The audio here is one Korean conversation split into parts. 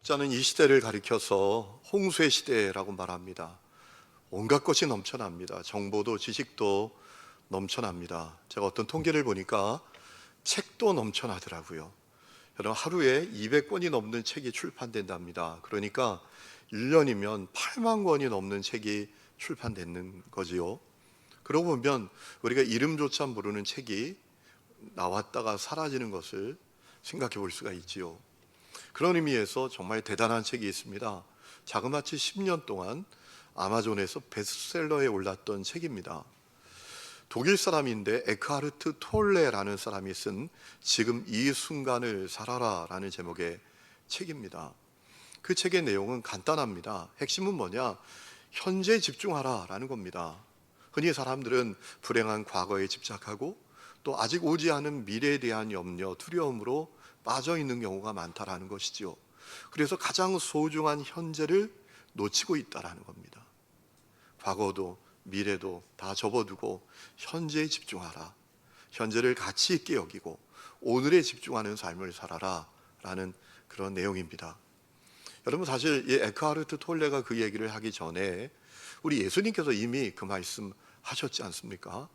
저는 이 시대를 가리켜서 홍수의 시대라고 말합니다. 온갖 것이 넘쳐납니다. 정보도 지식도 넘쳐납니다. 제가 어떤 통계를 보니까 책도 넘쳐나더라고요. 여러분, 하루에 200권이 넘는 책이 출판된답니다. 그러니까 1년이면 8만 권이 넘는 책이 출판되는 거지요. 그러고 보면 우리가 이름조차 모르는 책이 나왔다가 사라지는 것을 생각해 볼 수가 있지요. 그런 의미에서 정말 대단한 책이 있습니다. 자그마치 10년 동안 아마존에서 베스트셀러에 올랐던 책입니다. 독일 사람인데 에크하르트 톨레라는 사람이 쓴 지금 이 순간을 살아라 라는 제목의 책입니다. 그 책의 내용은 간단합니다. 핵심은 뭐냐? 현재에 집중하라 라는 겁니다. 흔히 사람들은 불행한 과거에 집착하고 또 아직 오지 않은 미래에 대한 염려, 두려움으로 빠져 있는 경우가 많다라는 것이지요. 그래서 가장 소중한 현재를 놓치고 있다라는 겁니다. 과거도 미래도 다 접어두고 현재에 집중하라. 현재를 가치 있게 여기고 오늘에 집중하는 삶을 살아라 라는 그런 내용입니다. 여러분, 사실 이 에크하르트 톨레가 그 얘기를 하기 전에 우리 예수님께서 이미 그 말씀 하셨지 않습니까?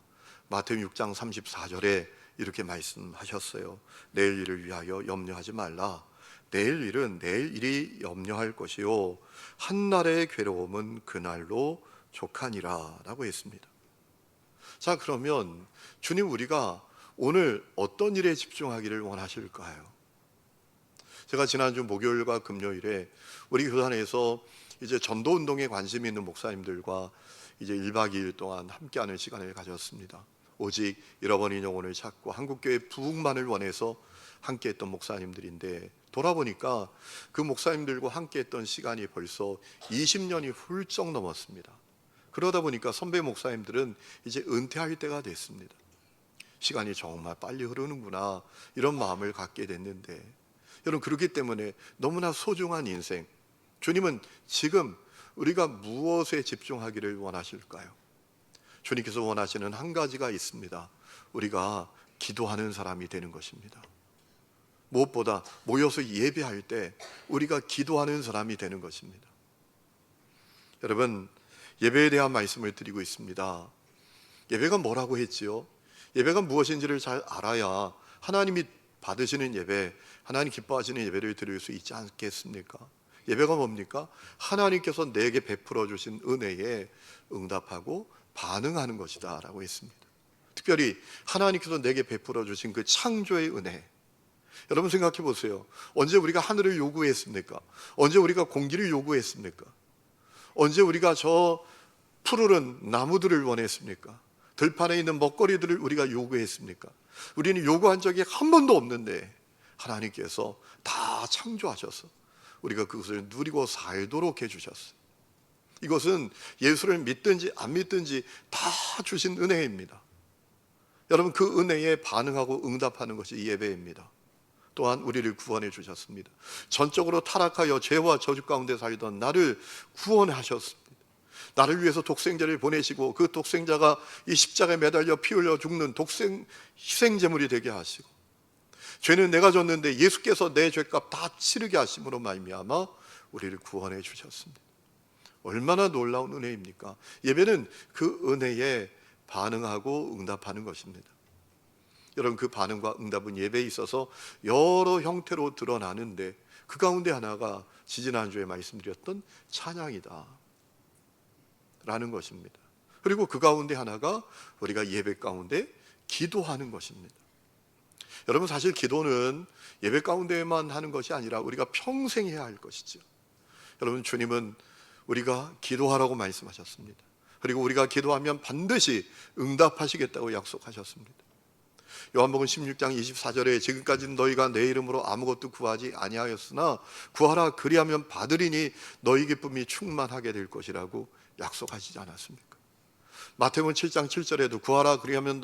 마태복음 6장 34절에 이렇게 말씀하셨어요. 내일 일을 위하여 염려하지 말라. 내일 일은 내일 일이 염려할 것이요 한날의 괴로움은 그날로 족하니라 라고 했습니다. 자, 그러면 주님, 우리가 오늘 어떤 일에 집중하기를 원하실까요? 제가 지난주 목요일과 금요일에 우리 교단에서 이제 전도운동에 관심이 있는 목사님들과 이제 1박 2일 동안 함께하는 시간을 가졌습니다. 오직 잃어버린 영혼을 찾고 한국교회 부흥만을 원해서 함께했던 목사님들인데, 돌아보니까 그 목사님들과 함께했던 시간이 벌써 20년이 훌쩍 넘었습니다. 그러다 보니까 선배 목사님들은 이제 은퇴할 때가 됐습니다. 시간이 정말 빨리 흐르는구나 이런 마음을 갖게 됐는데, 여러분, 그렇기 때문에 너무나 소중한 인생, 주님은 지금 우리가 무엇에 집중하기를 원하실까요? 주님께서 원하시는 한 가지가 있습니다. 우리가 기도하는 사람이 되는 것입니다. 무엇보다 모여서 예배할 때 우리가 기도하는 사람이 되는 것입니다. 여러분, 예배에 대한 말씀을 드리고 있습니다. 예배가 뭐라고 했지요? 예배가 무엇인지를 잘 알아야 하나님이 받으시는 예배, 하나님 기뻐하시는 예배를 드릴 수 있지 않겠습니까? 예배가 뭡니까? 하나님께서 내게 베풀어 주신 은혜에 응답하고 반응하는 것이다 라고 했습니다. 특별히 하나님께서 내게 베풀어 주신 그 창조의 은혜, 여러분 생각해 보세요. 언제 우리가 하늘을 요구했습니까? 언제 우리가 공기를 요구했습니까? 언제 우리가 저 푸르른 나무들을 원했습니까? 들판에 있는 먹거리들을 우리가 요구했습니까? 우리는 요구한 적이 한 번도 없는데 하나님께서 다 창조하셔서 우리가 그것을 누리고 살도록 해주셨어요. 이것은 예수를 믿든지 안 믿든지 다 주신 은혜입니다. 여러분, 그 은혜에 반응하고 응답하는 것이 예배입니다. 또한 우리를 구원해 주셨습니다. 전적으로 타락하여 죄와 저주 가운데 살던 나를 구원하셨습니다. 나를 위해서 독생자를 보내시고 그 독생자가 이 십자가에 매달려 피 흘려 죽는 독생 희생제물이 되게 하시고, 죄는 내가 졌는데 예수께서 내 죄값 다 치르게 하심으로 말미암아 우리를 구원해 주셨습니다. 얼마나 놀라운 은혜입니까? 예배는 그 은혜에 반응하고 응답하는 것입니다. 여러분, 그 반응과 응답은 예배에 있어서 여러 형태로 드러나는데 그 가운데 하나가 지지난주에 말씀드렸던 찬양이다 라는 것입니다. 그리고 그 가운데 하나가 우리가 예배 가운데 기도하는 것입니다. 여러분, 사실 기도는 예배 가운데만 하는 것이 아니라 우리가 평생 해야 할 것이죠. 여러분, 주님은 우리가 기도하라고 말씀하셨습니다. 그리고 우리가 기도하면 반드시 응답하시겠다고 약속하셨습니다. 요한복음 16장 24절에 지금까지는 너희가 내 이름으로 아무것도 구하지 아니하였으나 구하라 그리하면 받으리니 너희 기쁨이 충만하게 될 것이라고 약속하시지 않았습니까? 마태복음 7장 7절에도 구하라 그리하면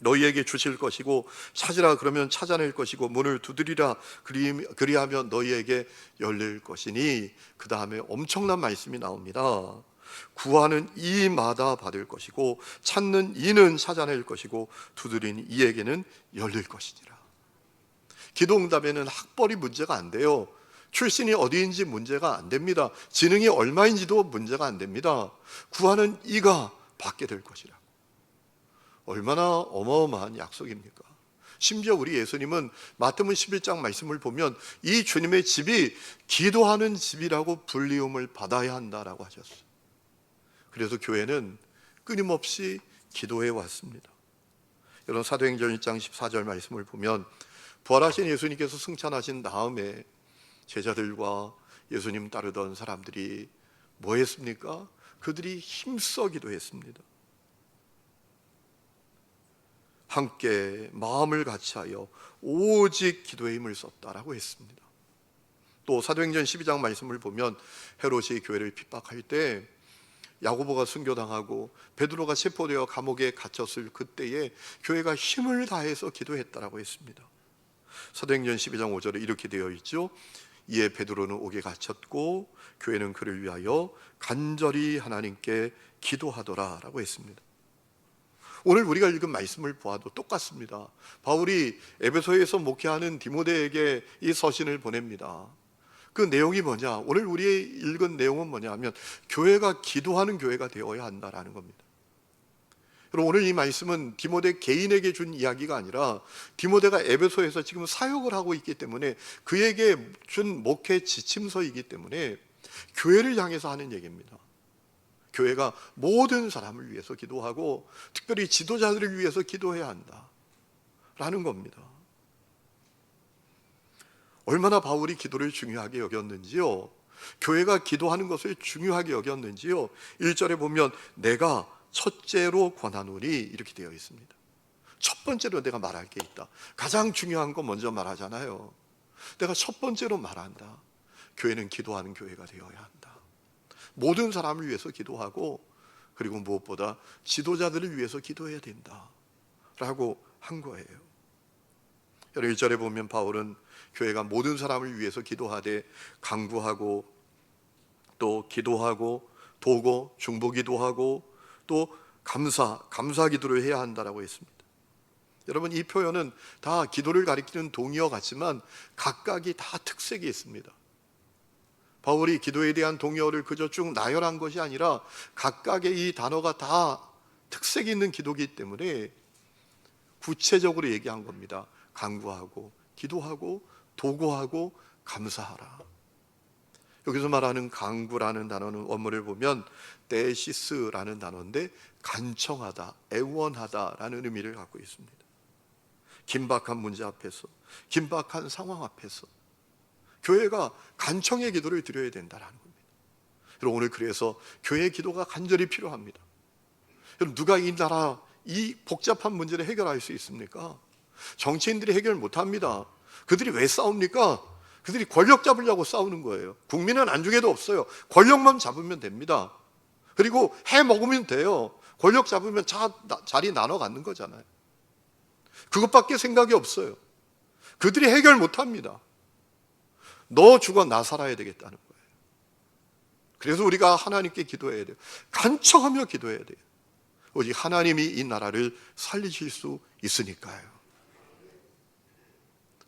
너희에게 주실 것이고 찾으라 그러면 찾아낼 것이고 문을 두드리라 그리하면 너희에게 열릴 것이니, 그 다음에 엄청난 말씀이 나옵니다. 구하는 이마다 받을 것이고 찾는 이는 찾아낼 것이고 두드리는 이에게는 열릴 것이니라. 기도 응답에는 학벌이 문제가 안 돼요. 출신이 어디인지 문제가 안 됩니다. 지능이 얼마인지도 문제가 안 됩니다. 구하는 이가 받게 될 것이라고. 얼마나 어마어마한 약속입니까? 심지어 우리 예수님은 마태복음 11장 말씀을 보면 이 주님의 집이 기도하는 집이라고 불리움을 받아야 한다라고 하셨어요. 그래서 교회는 끊임없이 기도해 왔습니다. 여러분, 사도행전 1장 14절 말씀을 보면 부활하신 예수님께서 승천하신 다음에 제자들과 예수님 따르던 사람들이 뭐 했습니까? 그들이 힘써 기도했습니다. 함께 마음을 같이하여 오직 기도의 힘을 썼다라고 했습니다. 또 사도행전 12장 말씀을 보면 헤롯이 교회를 핍박할 때 야고보가 순교당하고 베드로가 체포되어 감옥에 갇혔을 그때에 교회가 힘을 다해서 기도했다라고 했습니다. 사도행전 12장 5절에 이렇게 되어 있죠. 이에 베드로는 옥에 갇혔고 교회는 그를 위하여 간절히 하나님께 기도하더라라고 했습니다. 오늘 우리가 읽은 말씀을 보아도 똑같습니다. 바울이 에베소에서 목회하는 디모데에게 이 서신을 보냅니다. 그 내용이 뭐냐? 오늘 우리 읽은 내용은 뭐냐 하면 교회가 기도하는 교회가 되어야 한다라는 겁니다. 여러분, 오늘 이 말씀은 디모데 개인에게 준 이야기가 아니라 디모데가 에베소에서 지금 사역을 하고 있기 때문에 그에게 준 목회 지침서이기 때문에 교회를 향해서 하는 얘기입니다. 교회가 모든 사람을 위해서 기도하고 특별히 지도자들을 위해서 기도해야 한다라는 겁니다. 얼마나 바울이 기도를 중요하게 여겼는지요, 교회가 기도하는 것을 중요하게 여겼는지요, 1절에 보면 내가 첫째로 권하노니 이렇게 되어 있습니다. 첫 번째로 내가 말할 게 있다. 가장 중요한 거 먼저 말하잖아요. 내가 첫 번째로 말한다. 교회는 기도하는 교회가 되어야 한다. 모든 사람을 위해서 기도하고 그리고 무엇보다 지도자들을 위해서 기도해야 된다 라고 한 거예요. 1절에 보면 바울은 교회가 모든 사람을 위해서 기도하되 강구하고 또 기도하고 도고 중보기도하고 또 감사 기도를 해야 한다라고 했습니다. 여러분, 이 표현은 다 기도를 가리키는 동의어 같지만 각각이 다 특색이 있습니다. 바울이 기도에 대한 동의어를 그저 쭉 나열한 것이 아니라 각각의 이 단어가 다 특색이 있는 기도이기 때문에 구체적으로 얘기한 겁니다. 간구하고 기도하고 도구하고 감사하라. 여기서 말하는 간구라는 단어는 원문을 보면 데시스라는 단어인데 간청하다, 애원하다라는 의미를 갖고 있습니다. 긴박한 문제 앞에서, 긴박한 상황 앞에서 교회가 간청의 기도를 드려야 된다는 겁니다. 여러분, 오늘 그래서 교회의 기도가 간절히 필요합니다. 여러분, 누가 이 나라 이 복잡한 문제를 해결할 수 있습니까? 정치인들이 해결 못합니다. 그들이 왜 싸웁니까? 그들이 권력 잡으려고 싸우는 거예요. 국민은 안중에도 없어요. 권력만 잡으면 됩니다. 그리고 해 먹으면 돼요. 권력 잡으면 자리 나눠 갖는 거잖아요. 그것밖에 생각이 없어요. 그들이 해결 못합니다. 너 죽어 나 살아야 되겠다는 거예요. 그래서 우리가 하나님께 기도해야 돼요. 간청하며 기도해야 돼요. 오직 하나님이 이 나라를 살리실 수 있으니까요.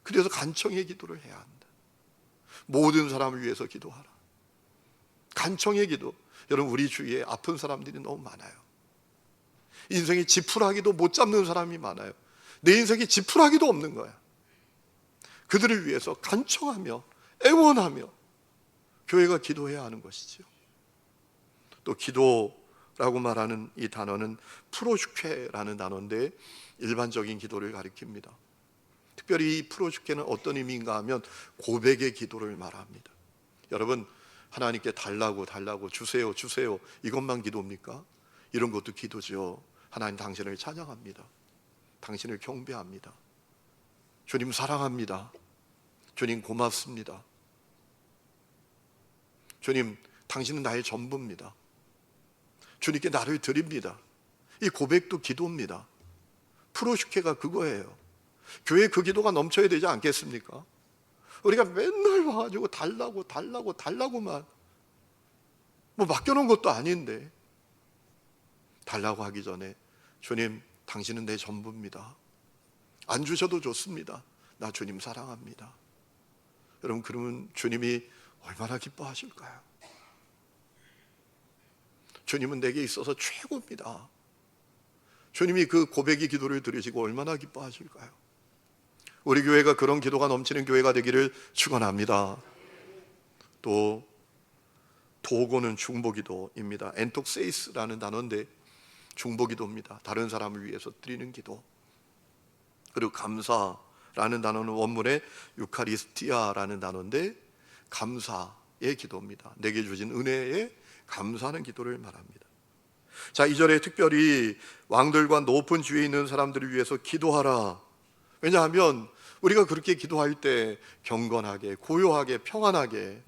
그래서 간청의 기도를 해야 한다. 모든 사람을 위해서 기도하라. 간청의 기도. 여러분, 우리 주위에 아픈 사람들이 너무 많아요. 인생이 지푸라기도 못 잡는 사람이 많아요. 내 인생이 지푸라기도 없는 거야. 그들을 위해서 간청하며 애원하며 교회가 기도해야 하는 것이죠. 또 기도라고 말하는 이 단어는 프로슈케라는 단어인데 일반적인 기도를 가리킵니다. 특별히 이 프로슈케는 어떤 의미인가 하면 고백의 기도를 말합니다. 여러분, 하나님께 달라고 주세요 이것만 기도입니까? 이런 것도 기도죠. 하나님, 당신을 찬양합니다. 당신을 경배합니다. 주님 사랑합니다. 주님 고맙습니다. 주님, 당신은 나의 전부입니다. 주님께 나를 드립니다. 이 고백도 기도입니다. 프로슈케가 그거예요. 교회에 그 기도가 넘쳐야 되지 않겠습니까? 우리가 맨날 와가지고 달라고만 뭐 맡겨놓은 것도 아닌데 달라고 하기 전에 주님, 당신은 내 전부입니다. 안 주셔도 좋습니다. 나 주님 사랑합니다. 여러분, 그러면 주님이 얼마나 기뻐하실까요? 주님은 내게 있어서 최고입니다. 주님이 그 고백의 기도를 들으시고 얼마나 기뻐하실까요? 우리 교회가 그런 기도가 넘치는 교회가 되기를 축원합니다. 또 도고는 중보기도입니다. 엔톡세이스라는 단어인데 중보기도입니다. 다른 사람을 위해서 드리는 기도. 그리고 감사라는 단어는 원문에 유카리스티아라는 단어인데 감사의 기도입니다. 내게 주신 은혜에 감사하는 기도를 말합니다. 자, 2절에 특별히 왕들과 높은 지위에 있는 사람들을 위해서 기도하라. 왜냐하면 우리가 그렇게 기도할 때 경건하게, 고요하게, 평안하게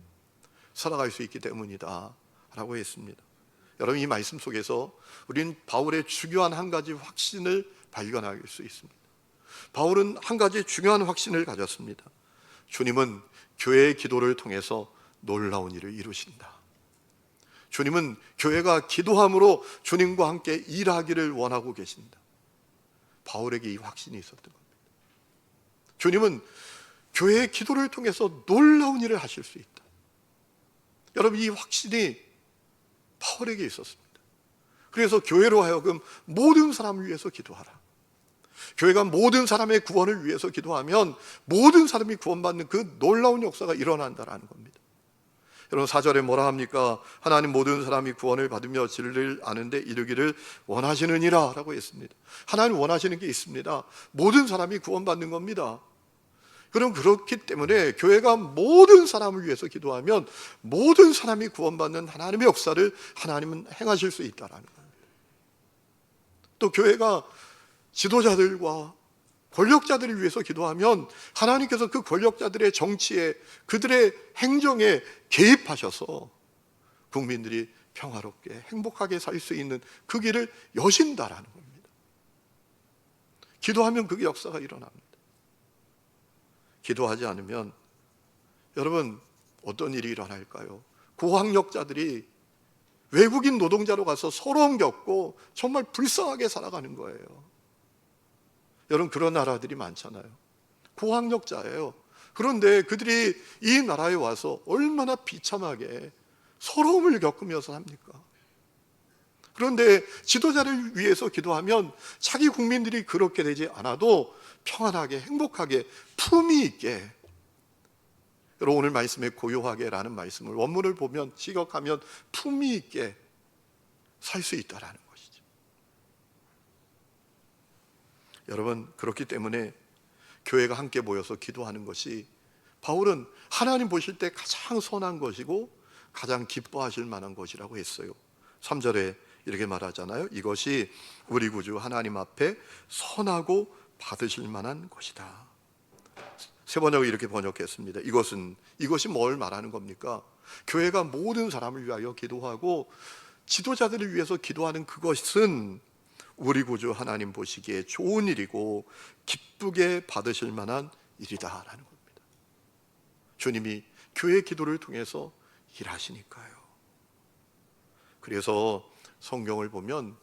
살아갈 수 있기 때문이다 라고 했습니다. 여러분, 이 말씀 속에서 우리는 바울의 중요한 한 가지 확신을 발견할 수 있습니다. 바울은 한 가지 중요한 확신을 가졌습니다. 주님은 교회의 기도를 통해서 놀라운 일을 이루신다. 주님은 교회가 기도함으로 주님과 함께 일하기를 원하고 계신다. 바울에게 이 확신이 있었던 겁니다. 주님은 교회의 기도를 통해서 놀라운 일을 하실 수 있다. 여러분, 이 확신이 바울에게 있었습니다. 그래서 교회로 하여금 모든 사람을 위해서 기도하라. 교회가 모든 사람의 구원을 위해서 기도하면 모든 사람이 구원받는 그 놀라운 역사가 일어난다라는 겁니다. 여러분, 4절에 뭐라 합니까? 하나님 모든 사람이 구원을 받으며 진리를 아는데 이르기를 원하시느니라 라고 했습니다. 하나님 원하시는 게 있습니다. 모든 사람이 구원받는 겁니다. 그럼 그렇기 때문에 교회가 모든 사람을 위해서 기도하면 모든 사람이 구원받는 하나님의 역사를 하나님은 행하실 수 있다라는 겁니다. 또 교회가 지도자들과 권력자들을 위해서 기도하면 하나님께서 그 권력자들의 정치에, 그들의 행정에 개입하셔서 국민들이 평화롭게 행복하게 살 수 있는 그 길을 여신다라는 겁니다. 기도하면 그 역사가 일어납니다. 기도하지 않으면 여러분 어떤 일이 일어날까요? 고학력자들이 외국인 노동자로 가서 서러움 겪고 정말 불쌍하게 살아가는 거예요. 여러분, 그런 나라들이 많잖아요. 고학력자예요. 그런데 그들이 이 나라에 와서 얼마나 비참하게 서러움을 겪으면서 삽니까? 그런데 지도자를 위해서 기도하면 자기 국민들이 그렇게 되지 않아도 평안하게, 행복하게, 품위 있게, 여러분 오늘 말씀에 고요하게 라는 말씀을 원문을 보면, 시각하면 품위 있게 살 수 있다라는 것이죠. 여러분, 그렇기 때문에 교회가 함께 모여서 기도하는 것이 바울은 하나님 보실 때 가장 선한 것이고 가장 기뻐하실 만한 것이라고 했어요. 3절에 이렇게 말하잖아요. 이것이 우리 구주 하나님 앞에 선하고 받으실 만한 것이다. 세 번역을 이렇게 번역했습니다. 이것이 뭘 말하는 겁니까? 교회가 모든 사람을 위하여 기도하고 지도자들을 위해서 기도하는 그것은 우리 구주 하나님 보시기에 좋은 일이고 기쁘게 받으실 만한 일이다라는 겁니다. 주님이 교회 기도를 통해서 일하시니까요. 그래서 성경을 보면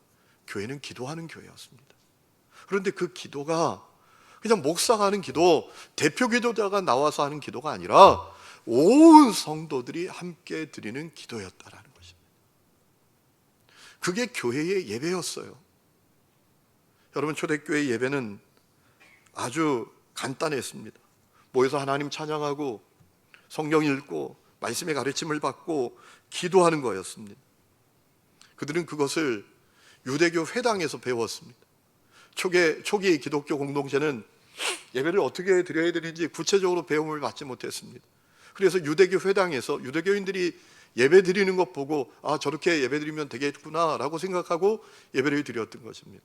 교회는 기도하는 교회였습니다. 그런데 그 기도가 그냥 목사가 하는 기도, 대표 기도자가 나와서 하는 기도가 아니라 온 성도들이 함께 드리는 기도였다라는 것입니다. 그게 교회의 예배였어요. 여러분, 초대교회 예배는 아주 간단했습니다. 모여서 하나님 찬양하고 성경 읽고 말씀의 가르침을 받고 기도하는 거였습니다. 그들은 그것을 유대교 회당에서 배웠습니다. 초기 기독교 공동체는 예배를 어떻게 드려야 되는지 구체적으로 배움을 받지 못했습니다. 그래서 유대교 회당에서 유대교인들이 예배 드리는 것 보고 저렇게 예배 드리면 되겠구나 라고 생각하고 예배를 드렸던 것입니다.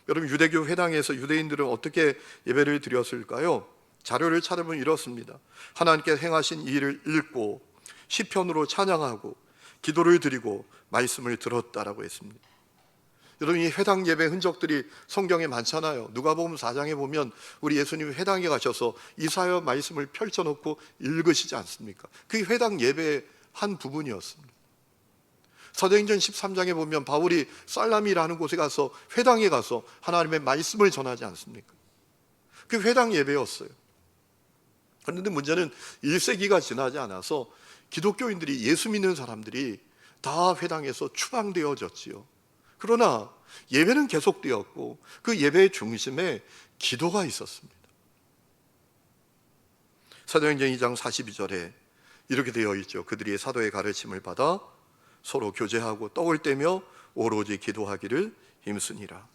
여러분, 유대교 회당에서 유대인들은 어떻게 예배를 드렸을까요? 자료를 찾아보면 이렇습니다. 하나님께 행하신 일을 읽고 시편으로 찬양하고 기도를 드리고 말씀을 들었다라고 했습니다. 여러분, 이 회당 예배 흔적들이 성경에 많잖아요. 누가복음 4장에 보면 우리 예수님이 회당에 가셔서 이사야 말씀을 펼쳐놓고 읽으시지 않습니까? 그게 회당 예배의 한 부분이었습니다. 사도행전 13장에 보면 바울이 살라미라는 곳에 가서 회당에 가서 하나님의 말씀을 전하지 않습니까? 그 회당 예배였어요. 그런데 문제는 1세기가 지나지 않아서 기독교인들이, 예수 믿는 사람들이 다 회당에서 추방되어졌지요. 그러나 예배는 계속되었고 그 예배의 중심에 기도가 있었습니다. 사도행전 2장 42절에 이렇게 되어 있죠. 그들이 사도의 가르침을 받아 서로 교제하고 떡을 떼며 오로지 기도하기를 힘쓰니라.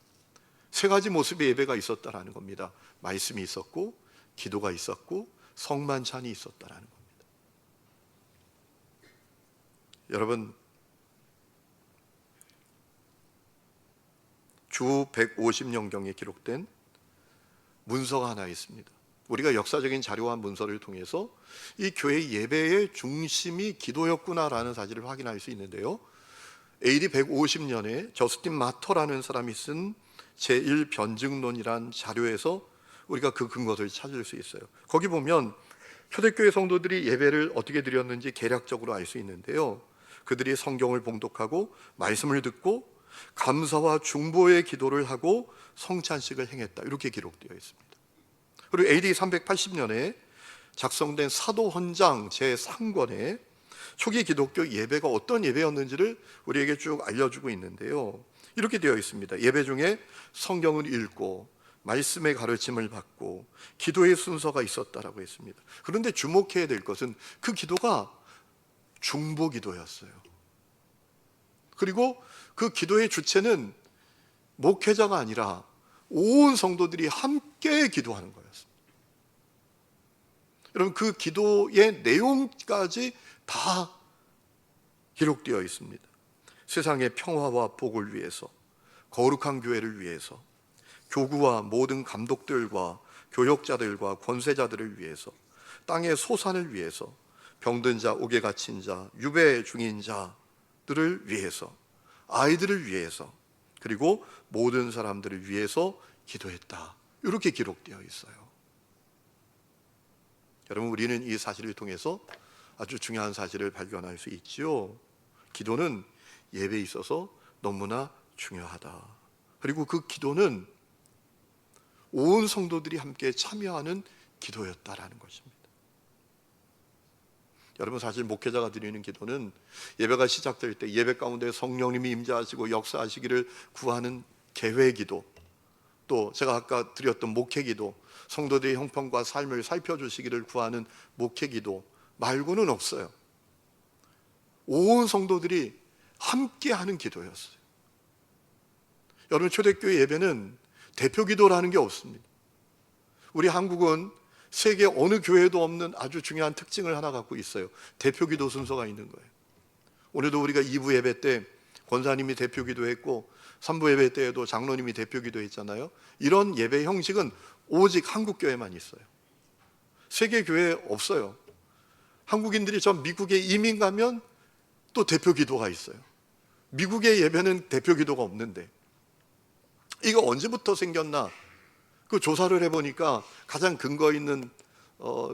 세 가지 모습의 예배가 있었다라는 겁니다. 말씀이 있었고, 기도가 있었고, 성만찬이 있었다라는 겁니다. 여러분, 주 150년경에 기록된 문서가 하나 있습니다. 우리가 역사적인 자료와 문서를 통해서 이 교회 예배의 중심이 기도였구나라는 사실을 확인할 수 있는데요. AD 150년에 저스틴 마터라는 사람이 쓴 제1변증론이란 자료에서 우리가 그 근거를 찾을 수 있어요. 거기 보면 초대교회 성도들이 예배를 어떻게 드렸는지 개략적으로 알 수 있는데요. 그들이 성경을 봉독하고 말씀을 듣고 감사와 중보의 기도를 하고 성찬식을 행했다, 이렇게 기록되어 있습니다. 그리고 AD 380년에 작성된 사도헌장 제3권에 초기 기독교 예배가 어떤 예배였는지를 우리에게 쭉 알려주고 있는데요. 이렇게 되어 있습니다. 예배 중에 성경을 읽고 말씀의 가르침을 받고 기도의 순서가 있었다라고 했습니다. 그런데 주목해야 될 것은 그 기도가 중보 기도였어요. 그리고 그 기도의 주체는 목회자가 아니라 온 성도들이 함께 기도하는 거였습니다. 여러분, 그 기도의 내용까지 다 기록되어 있습니다. 세상의 평화와 복을 위해서, 거룩한 교회를 위해서, 교구와 모든 감독들과 교역자들과 권세자들을 위해서, 땅의 소산을 위해서, 병든 자, 옥에 갇힌 자, 유배 중인 자들을 위해서, 아이들을 위해서, 그리고 모든 사람들을 위해서 기도했다, 이렇게 기록되어 있어요. 여러분, 우리는 이 사실을 통해서 아주 중요한 사실을 발견할 수 있지요. 기도는 예배에 있어서 너무나 중요하다. 그리고 그 기도는 온 성도들이 함께 참여하는 기도였다라는 것입니다. 여러분, 사실 목회자가 드리는 기도는 예배가 시작될 때 예배 가운데 성령님이 임재하시고 역사하시기를 구하는 개회 기도, 또 제가 아까 드렸던 목회 기도, 성도들의 형편과 삶을 살펴주시기를 구하는 목회 기도 말고는 없어요. 온 성도들이 함께하는 기도였어요. 여러분, 초대교회 예배는 대표 기도라는 게 없습니다. 우리 한국은 세계 어느 교회도 없는 아주 중요한 특징을 하나 갖고 있어요. 대표 기도 순서가 있는 거예요. 오늘도 우리가 2부 예배 때 권사님이 대표 기도했고 3부 예배 때에도 장로님이 대표 기도했잖아요. 이런 예배 형식은 오직 한국 교회만 있어요. 세계 교회에 없어요. 한국인들이 저 미국에 이민 가면 또 대표 기도가 있어요. 미국의 예배는 대표 기도가 없는데 이거 언제부터 생겼나? 그 조사를 해보니까 가장 근거 있는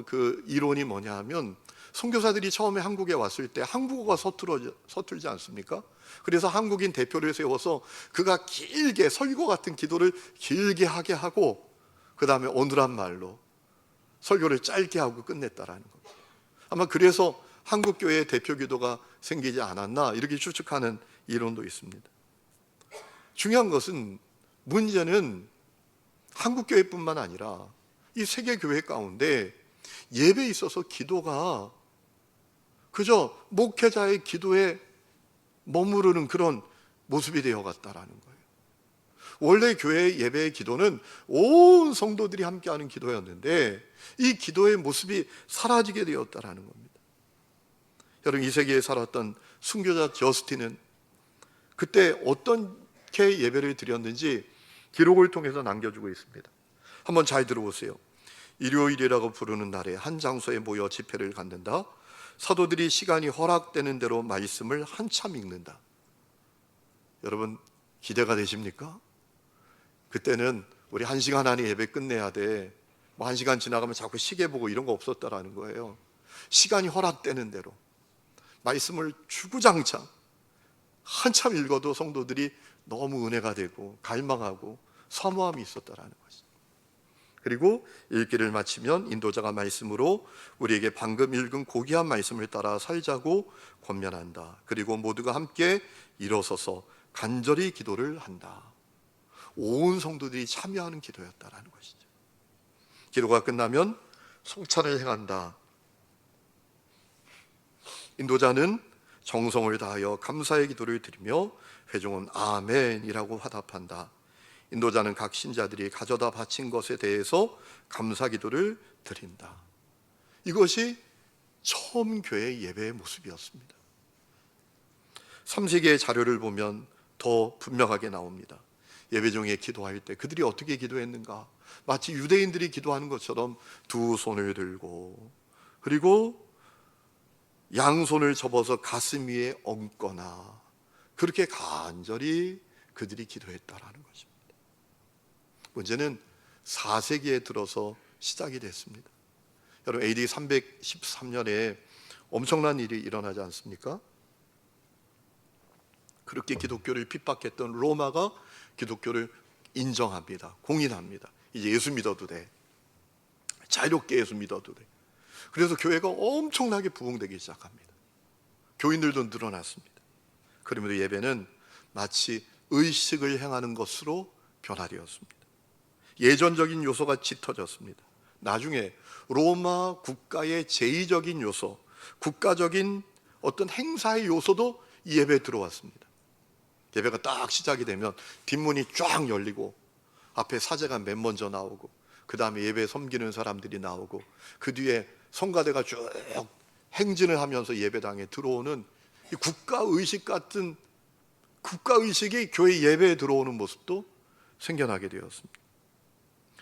그 이론이 뭐냐 하면, 선교사들이 처음에 한국에 왔을 때 한국어가 서툴지 않습니까? 그래서 한국인 대표를 세워서 그가 길게 설교 같은 기도를 길게 하게 하고 그 다음에 어눌한 말로 설교를 짧게 하고 끝냈다라는 겁니다. 아마 그래서 한국교회의 대표 기도가 생기지 않았나, 이렇게 추측하는 이론도 있습니다. 중요한 것은, 문제는 한국교회뿐만 아니라 이 세계교회 가운데 예배에 있어서 기도가 그저 목회자의 기도에 머무르는 그런 모습이 되어갔다라는 거예요. 원래 교회의 예배의 기도는 온 성도들이 함께하는 기도였는데 이 기도의 모습이 사라지게 되었다라는 겁니다. 여러분, 이 세계에 살았던 순교자 저스틴은 그때 어떻게 예배를 드렸는지 기록을 통해서 남겨주고 있습니다. 한번 잘 들어보세요. 일요일이라고 부르는 날에 한 장소에 모여 집회를 갖는다. 사도들이 시간이 허락되는 대로 말씀을 한참 읽는다. 여러분, 기대가 되십니까? 그때는 우리 1시간 안에 예배 끝내야 돼, 뭐 1시간 지나가면 자꾸 시계 보고 이런 거 없었다라는 거예요. 시간이 허락되는 대로 말씀을 주구장창 한참 읽어도 성도들이 너무 은혜가 되고 갈망하고 사모함이 있었다라는 것이죠. 그리고 읽기를 마치면 인도자가 말씀으로 우리에게 방금 읽은 고귀한 말씀을 따라 살자고 권면한다. 그리고 모두가 함께 일어서서 간절히 기도를 한다. 온 성도들이 참여하는 기도였다라는 것이죠. 기도가 끝나면 성찬을 행한다. 인도자는 정성을 다하여 감사의 기도를 드리며 회중은 아멘이라고 화답한다. 인도자는 각 신자들이 가져다 바친 것에 대해서 감사 기도를 드린다. 이것이 처음 교회 예배의 모습이었습니다. 3세기의 자료를 보면 더 분명하게 나옵니다. 예배 중에 기도할 때 그들이 어떻게 기도했는가? 마치 유대인들이 기도하는 것처럼 두 손을 들고, 그리고 양손을 접어서 가슴 위에 얹거나 그렇게 간절히 그들이 기도했다라는 것입니다. 문제는 4세기에 들어서 시작이 됐습니다. 여러분, AD 313년에 엄청난 일이 일어나지 않습니까? 그렇게 기독교를 핍박했던 로마가 기독교를 인정합니다. 공인합니다. 이제 예수 믿어도 돼. 자유롭게 예수 믿어도 돼. 그래서 교회가 엄청나게 부흥되기 시작합니다. 교인들도 늘어났습니다. 그러면서 예배는 마치 의식을 행하는 것으로 변화되었습니다. 예전적인 요소가 짙어졌습니다. 나중에 로마 국가의 제의적인 요소, 국가적인 어떤 행사의 요소도 이 예배에 들어왔습니다. 예배가 딱 시작이 되면 뒷문이 쫙 열리고 앞에 사제가 맨 먼저 나오고, 그 다음에 예배 섬기는 사람들이 나오고, 그 뒤에 성가대가 쭉 행진을 하면서 예배당에 들어오는 이 국가의식 같은 국가의식이 교회 예배에 들어오는 모습도 생겨나게 되었습니다.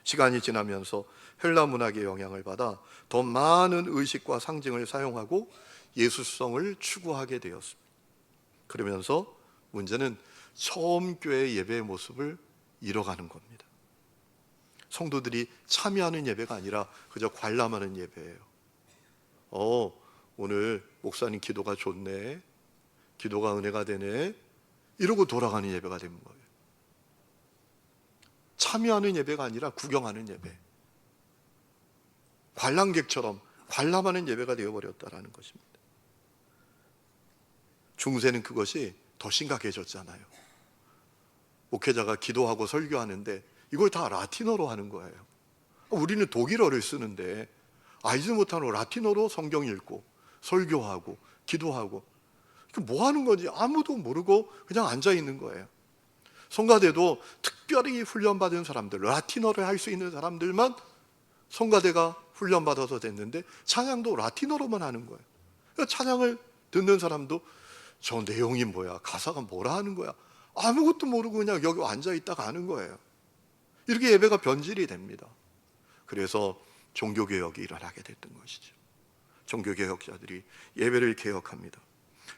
시간이 지나면서 헬라 문학의 영향을 받아 더 많은 의식과 상징을 사용하고 예술성을 추구하게 되었습니다. 그러면서 문제는 처음 교회 예배의 모습을 잃어가는 겁니다. 성도들이 참여하는 예배가 아니라 그저 관람하는 예배예요. 오늘 목사님 기도가 좋네, 기도가 은혜가 되네, 이러고 돌아가는 예배가 되는 거예요. 참여하는 예배가 아니라 구경하는 예배, 관람객처럼 관람하는 예배가 되어버렸다라는 것입니다. 중세는 그것이 더 심각해졌잖아요. 목회자가 기도하고 설교하는데 이걸 다 라틴어로 하는 거예요. 우리는 독일어를 쓰는데 알지 못하는 라틴어로 성경 읽고 설교하고 기도하고, 뭐 하는 건지 아무도 모르고 그냥 앉아 있는 거예요. 성가대도 특별히 훈련받은 사람들, 라틴어를 할 수 있는 사람들만 성가대가 훈련받아서 됐는데 찬양도 라틴어로만 하는 거예요. 그러니까 찬양을 듣는 사람도 저 내용이 뭐야, 가사가 뭐라 하는 거야, 아무것도 모르고 그냥 여기 앉아 있다가 하는 거예요. 이렇게 예배가 변질이 됩니다. 그래서 종교개혁이 일어나게 됐던 것이죠. 종교개혁자들이 예배를 개혁합니다.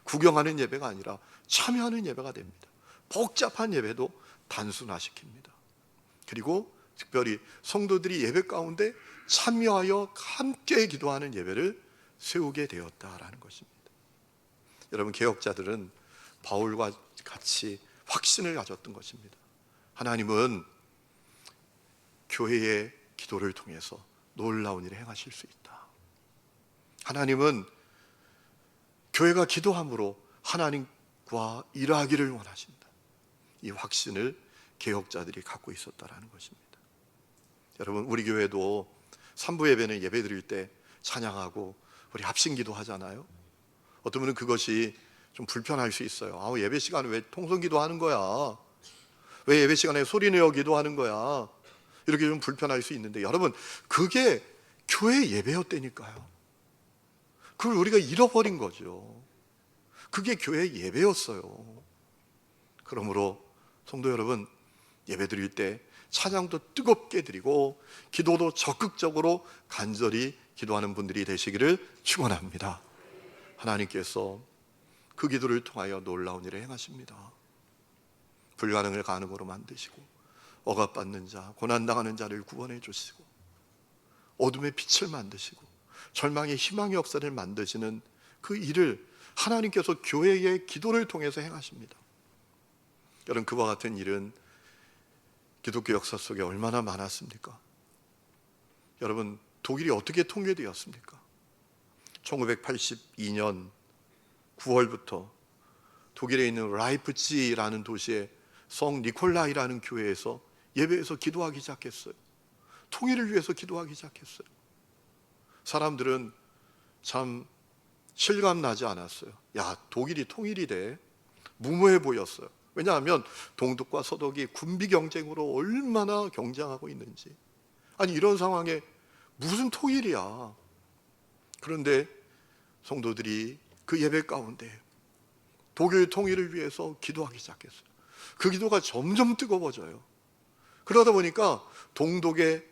구경하는 예배가 아니라 참여하는 예배가 됩니다. 복잡한 예배도 단순화시킵니다. 그리고 특별히 성도들이 예배 가운데 참여하여 함께 기도하는 예배를 세우게 되었다라는 것입니다. 여러분, 개혁자들은 바울과 같이 확신을 가졌던 것입니다. 하나님은 교회의 기도를 통해서 놀라운 일을 행하실 수 있다. 하나님은 교회가 기도함으로 하나님과 일하기를 원하신다. 이 확신을 개혁자들이 갖고 있었다라는 것입니다. 여러분, 우리 교회도 3부 예배는 예배 드릴 때 찬양하고 우리 합심기도 하잖아요. 어떤 분은 그것이 좀 불편할 수 있어요. 예배 시간에 왜 통성기도 하는 거야? 왜 예배 시간에 소리 내어 기도하는 거야? 이렇게 좀 불편할 수 있는데, 여러분, 그게 교회 예배였다니까요. 그걸 우리가 잃어버린 거죠. 그게 교회 예배였어요. 그러므로 성도 여러분, 예배 드릴 때 찬양도 뜨겁게 드리고 기도도 적극적으로 간절히 기도하는 분들이 되시기를 축원합니다. 하나님께서 그 기도를 통하여 놀라운 일을 행하십니다. 불가능을 가능으로 만드시고 억압받는 자, 고난당하는 자를 구원해 주시고 어둠의 빛을 만드시고 절망의 희망의 역사를 만드시는 그 일을 하나님께서 교회의 기도를 통해서 행하십니다. 여러분, 그와 같은 일은 기독교 역사 속에 얼마나 많았습니까? 여러분, 독일이 어떻게 통일되었습니까? 1982년 9월부터 독일에 있는 라이프치히라는 도시의 성 니콜라이라는 교회에서 예배에서 기도하기 시작했어요. 통일을 위해서 기도하기 시작했어요. 사람들은 참 실감나지 않았어요. 야, 독일이 통일이 돼. 무모해 보였어요. 왜냐하면 동독과 서독이 군비 경쟁으로 얼마나 경쟁하고 있는지. 아니, 이런 상황에 무슨 통일이야. 그런데 성도들이 그 예배 가운데 독일 통일을 위해서 기도하기 시작했어요. 그 기도가 점점 뜨거워져요. 그러다 보니까 동독의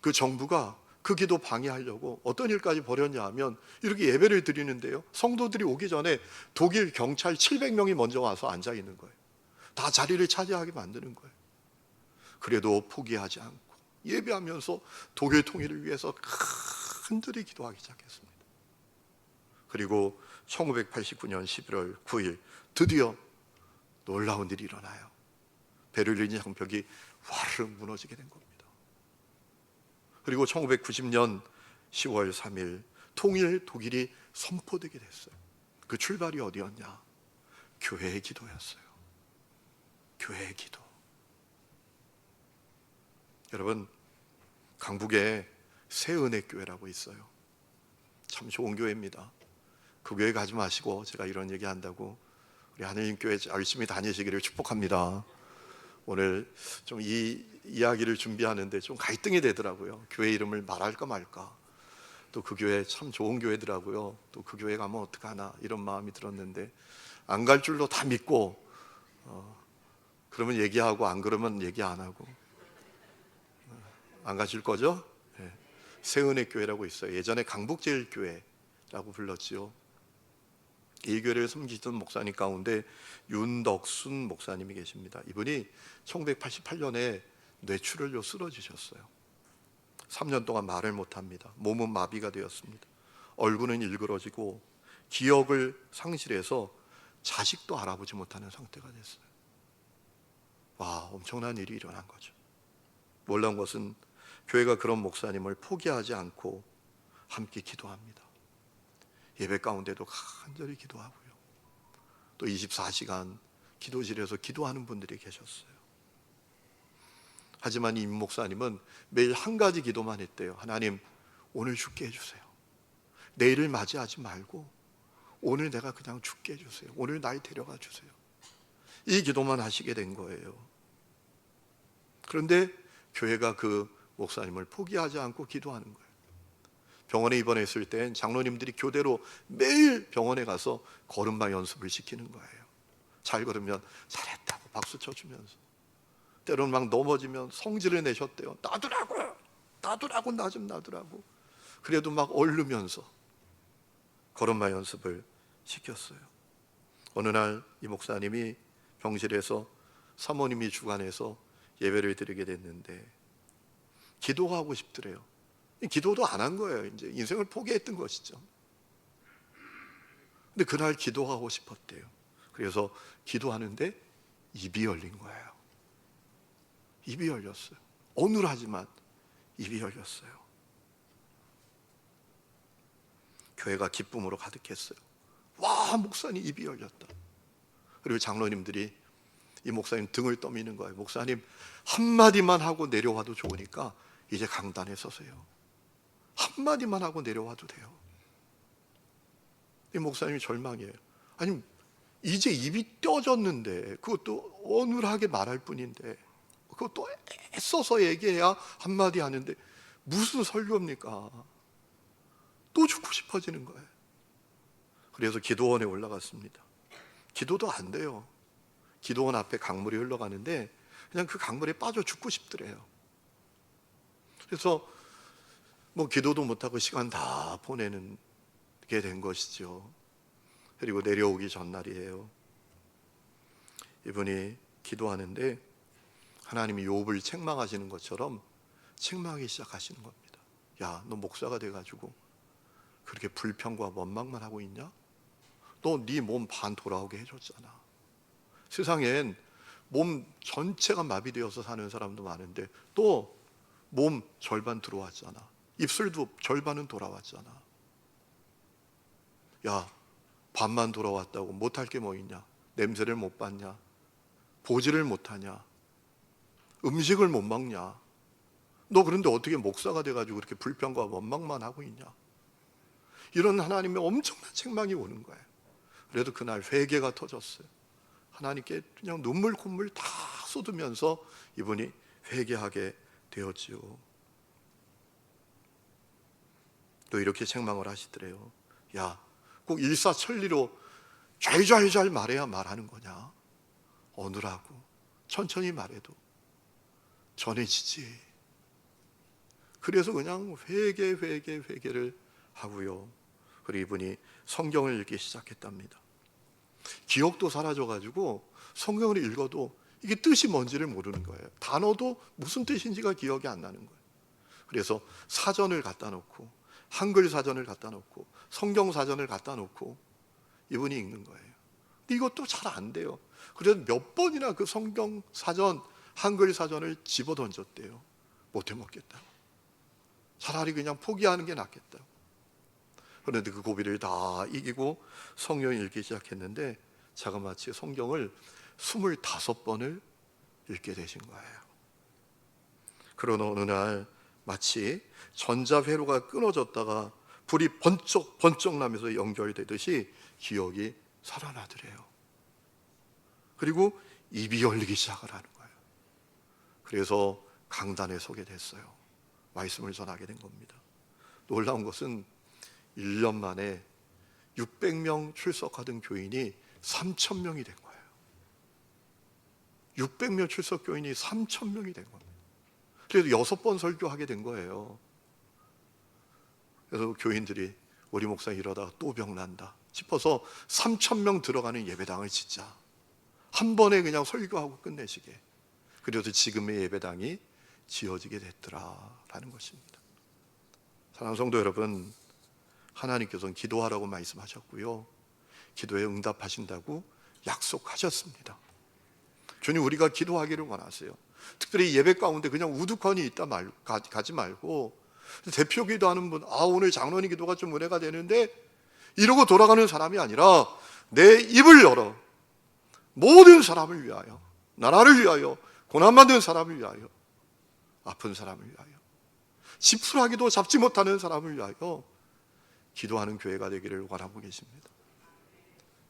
그 정부가 그 기도 방해하려고 어떤 일까지 벌였냐 하면, 이렇게 예배를 드리는데요, 성도들이 오기 전에 독일 경찰 700명이 먼저 와서 앉아 있는 거예요. 다 자리를 차지하게 만드는 거예요. 그래도 포기하지 않고 예배하면서 독일 통일을 위해서 간절히 기도하기 시작했습니다. 그리고 1989년 11월 9일 드디어 놀라운 일이 일어나요. 베를린 장벽이 와르르 무너지게 된 겁니다. 그리고 1990년 10월 3일 통일 독일이 선포되게 됐어요. 그 출발이 어디였냐? 교회의 기도였어요. 교회의 기도. 여러분, 강북에 새은혜교회라고 있어요. 참 좋은 교회입니다. 그 교회 가지 마시고 제가 이런 얘기 한다고 우리 하느님교회 열심히 다니시기를 축복합니다. 오늘 좀 이 이야기를 준비하는데 좀 갈등이 되더라고요. 교회 이름을 말할까 말까. 또 그 교회 참 좋은 교회더라고요. 또 그 교회 가면 어떡하나 이런 마음이 들었는데, 안 갈 줄로 다 믿고 그러면 얘기하고 안 그러면 얘기 안 하고. 안 가실 거죠? 네. 새은혜교회라고 있어요. 예전에 강북제일교회라고 불렀지요. 이 교회를 섬기던 목사님 가운데 윤덕순 목사님이 계십니다. 이분이 1988년에 뇌출혈로 쓰러지셨어요. 3년 동안 말을 못합니다. 몸은 마비가 되었습니다. 얼굴은 일그러지고 기억을 상실해서 자식도 알아보지 못하는 상태가 됐어요. 와, 엄청난 일이 일어난 거죠. 놀라운 것은 교회가 그런 목사님을 포기하지 않고 함께 기도합니다. 예배 가운데도 간절히 기도하고요. 또 24시간 기도실에서 기도하는 분들이 계셨어요. 하지만 이 목사님은 매일 한 가지 기도만 했대요. 하나님, 오늘 죽게 해주세요. 내일을 맞이하지 말고 오늘 내가 그냥 죽게 해주세요. 오늘 날 데려가 주세요. 이 기도만 하시게 된 거예요. 그런데 교회가 그 목사님을 포기하지 않고 기도하는 거예요. 병원에 입원했을 땐 장로님들이 교대로 매일 병원에 가서 걸음마 연습을 시키는 거예요. 잘 걸으면 잘했다고 박수 쳐주면서, 때로는 막 넘어지면 성질을 내셨대요. 놔두라고 나 좀 놔두라고. 그래도 막 얼르면서 걸음마 연습을 시켰어요. 어느 날 이 목사님이 병실에서 사모님이 주관해서 예배를 드리게 됐는데 기도가 하고 싶더래요. 기도도 안 한 거예요. 이제 인생을 포기했던 것이죠. 근데 그날 기도하고 싶었대요. 그래서 기도하는데 입이 열린 거예요. 입이 열렸어요. 어눌하지만 입이 열렸어요. 교회가 기쁨으로 가득했어요. 와, 목사님 입이 열렸다. 그리고 장로님들이 이 목사님 등을 떠미는 거예요. 목사님 한마디만 하고 내려와도 좋으니까 이제 강단에 서세요. 한마디만 하고 내려와도 돼요. 이 목사님이 절망이에요. 아니, 이제 입이 떼어졌는데, 그것도 어눌하게 말할 뿐인데, 그것도 애써서 얘기해야 한마디 하는데 무슨 설교입니까? 또 죽고 싶어지는 거예요. 그래서 기도원에 올라갔습니다. 기도도 안 돼요. 기도원 앞에 강물이 흘러가는데 그냥 그 강물에 빠져 죽고 싶더래요. 그래서 뭐 기도도 못하고 시간 다 보내는 게 된 것이죠. 그리고 내려오기 전날이에요. 이분이 기도하는데 하나님이 욥을 책망하시는 것처럼 책망하기 시작하시는 겁니다. 야, 너 목사가 돼가지고 그렇게 불평과 원망만 하고 있냐? 너 네 몸 반 돌아오게 해줬잖아. 세상엔 몸 전체가 마비되어서 사는 사람도 많은데 또 몸 절반 들어왔잖아. 입술도 절반은 돌아왔잖아. 야, 반만 돌아왔다고 못할 게 뭐 있냐? 냄새를 못 봤냐? 보지를 못하냐? 음식을 못 먹냐? 너 그런데 어떻게 목사가 돼가지고 그렇게 불평과 원망만 하고 있냐? 이런 하나님의 엄청난 책망이 오는 거예요. 그래도 그날 회개가 터졌어요. 하나님께 그냥 눈물 콧물 다 쏟으면서 이분이 회개하게 되었지요. 또 이렇게 책망을 하시더래요. 야, 꼭 일사천리로 잘 말해야 말하는 거냐? 어느라고 천천히 말해도 전해지지. 그래서 그냥 회개를 하고요. 그리고 이분이 성경을 읽기 시작했답니다. 기억도 사라져가지고 성경을 읽어도 이게 뜻이 뭔지를 모르는 거예요. 단어도 무슨 뜻인지가 기억이 안 나는 거예요. 그래서 사전을 갖다 놓고, 한글 사전을 갖다 놓고, 성경 사전을 갖다 놓고 이분이 읽는 거예요. 근데 이것도 잘 안 돼요. 그래서 몇 번이나 그 성경 사전, 한글 사전을 집어 던졌대요. 못해 먹겠다고. 차라리 그냥 포기하는 게 낫겠다고. 그런데 그 고비를 다 이기고 성경을 읽기 시작했는데 자그마치 성경을 25번을 읽게 되신 거예요. 그러나 어느 날 마치 전자회로가 끊어졌다가 불이 번쩍 나면서 연결되듯이 기억이 살아나더래요. 그리고 입이 열리기 시작을 하는 거예요. 그래서 강단에 서게 됐어요. 말씀을 전하게 된 겁니다. 놀라운 것은 1년 만에 600명 출석하던 교인이 3,000명이 된 거예요. 600명 출석 교인이 3,000명이 된 겁니다. 그래서 6번 설교하게 된 거예요. 그래서 교인들이 우리 목사 이러다가 또 병난다 싶어서 3,000명 들어가는 예배당을 짓자. 한 번에 그냥 설교하고 끝내시게. 그래서 지금의 예배당이 지어지게 됐더라라는 것입니다. 사랑하는 성도 여러분, 하나님께서는 기도하라고 말씀하셨고요, 기도에 응답하신다고 약속하셨습니다. 주님, 우리가 기도하기를 원하세요. 특별히 예배 가운데 그냥 우두커니 있다 가지 말고, 대표 기도하는 분, 오늘 장로님 기도가 좀 은혜가 되는데 이러고 돌아가는 사람이 아니라 내 입을 열어 모든 사람을 위하여, 나라를 위하여, 고난받는 사람을 위하여, 아픈 사람을 위하여, 지푸라기도 잡지 못하는 사람을 위하여 기도하는 교회가 되기를 원하고 계십니다.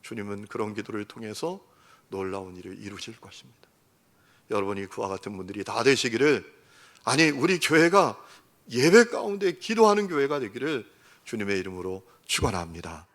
주님은 그런 기도를 통해서 놀라운 일을 이루실 것입니다. 여러분이 그와 같은 분들이 다 되시기를, 아니 우리 교회가 예배 가운데 기도하는 교회가 되기를 주님의 이름으로 축원합니다.